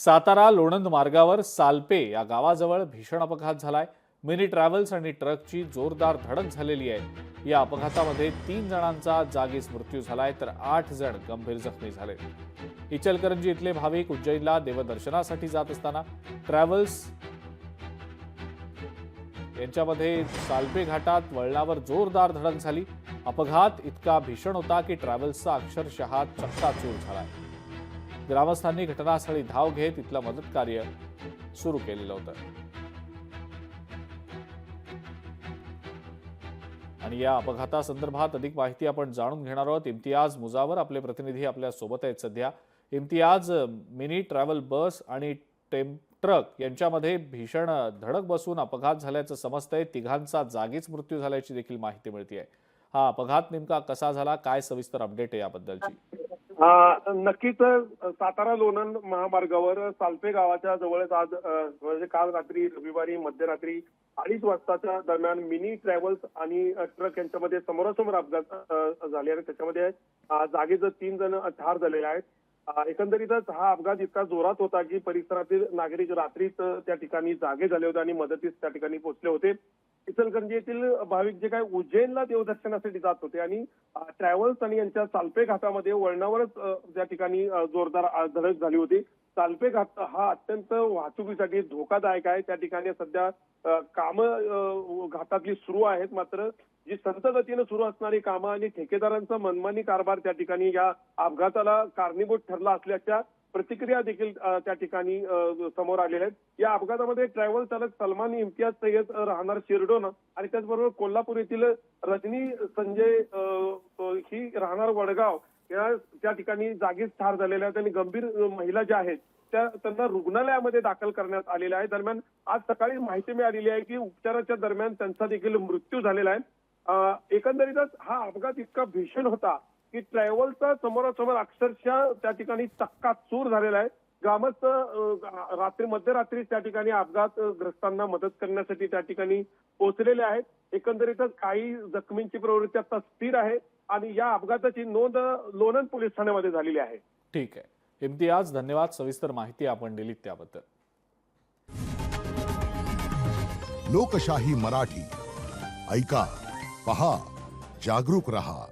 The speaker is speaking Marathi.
सातारा लोणंद मार्गावर सालपे या गावाजवळ भीषण अपघात झालाय। मिनी ट्रॅव्हल्स आणि ट्रकची जोरदार धडक झालेली आहे। या अपघातामध्ये 3 जणांचा जागीच मृत्यू झालाय तर 8 जण गंभीर जखमी झाले। इचलकरंजी इथले भाविक उज्जैनला देवदर्शनासाठी जात असताना ट्रॅव्हल्स यांच्यामध्ये सालपे घाटात वळणावर जोरदार धडक झाली। अपघात इतका भीषण होता की ट्रॅव्हल्सचा अक्षरशः चक्काचूर झालाय। ग्रामस्थांनी घटनास्थळी धाव घेत इथलं मदत कार्य सुरू केलेलं होतं। आणि या अपघातासंदर्भात अधिक माहिती आपण जाणून घेणार आहोत। इम्तियाज मुजावर आपले प्रतिनिधी आपल्या सोबत आहेत सध्या। इम्तियाज, मिनी ट्रॅव्हल बस आणि ट्रक यांच्यामध्ये भीषण धडक बसून अपघात झाल्याचं समजतंय। तिघांचा जागीच मृत्यू झाल्याची देखील माहिती मिळते आहे। हा अपघात नेमका कसा झाला, काय सविस्तर अपडेट आहे याबद्दलची? नक्कीच सातारा लोणंद महामार्गावर सालपे गावाच्या जवळच आज म्हणजे काल रात्री रविवारी मध्यरात्री 2:30 वाजताच्या दरम्यान मिनी ट्रॅव्हल्स आणि ट्रक यांच्यामध्ये समोरासमोर अपघात झाले आणि त्याच्यामध्ये जागीच 3 जण ठार झालेले आहेत। एकंदरीतच हा अपघात इतका जोरात होता की परिसरातील नागरिक रात्रीच त्या ठिकाणी जागे झाले होते आणि मदतीस त्या ठिकाणी पोहोचले होते। इचलकरंजी येथील भाविक जे काही उज्जैनला देवदर्शनासाठी जात होते आणि ट्रॅव्हल्स आणि यांच्या सालपे घाटामध्ये वळणावरच त्या ठिकाणी जोरदार धडक झाली होती। सालपे घाट हा अत्यंत वाहतुकीसाठी धोकादायक आहे। त्या ठिकाणी सध्या कामं घाटातली सुरू आहेत, मात्र जी संत गतीने सुरू असणारी कामं आणि ठेकेदारांचा मनमानी कारभार त्या ठिकाणी या अपघाताला कारणीभूत ठरला असल्याच्या प्रतिक्रिया देखील त्या ठिकाणी समोर आलेल्या आहेत। या अपघातामध्ये ट्रॅव्हल चालक सलमान इम्तियाज सय्यद राहणार शिरडोन आणि त्याचबरोबर कोल्हापूर येथील रजनी संजय ही राहणार वडगाव या त्या ठिकाणी जागीच ठार झालेल्या आहेत आणि गंभीर महिला ज्या आहेत त्यांना रुग्णालयामध्ये दाखल करण्यात आलेलं आहे। दरम्यान आज सकाळी माहिती मिळालेली आहे की उपचाराच्या दरम्यान त्यांचा देखील मृत्यू झालेला आहे। एकंदरीतच हा अपघात इतका भीषण होता की ट्रॅव्हलचा समोरासमोर अक्षरशः त्या ठिकाणी चक्काचूर झालेला आहे। ग्रामस्थ मध्यरात्री त्या ठिकाणी अपघातग्रस्तांना मदत करण्यासाठी त्या ठिकाणी पोहोचलेले आहेत। एकंदरीतच काही जखमींची प्रवृत्ती आता स्थिर आहे आणि या अपघाताची नोंद लोणंद पोलीस ठाण्यामध्ये झालेली आहे। ठीक आहे इम्तियाज, धन्यवाद। सविस्तर माहिती आपण दिलीत त्याबद्दल। लोकशाही मराठी ऐका, पहा, जागरूक रहा।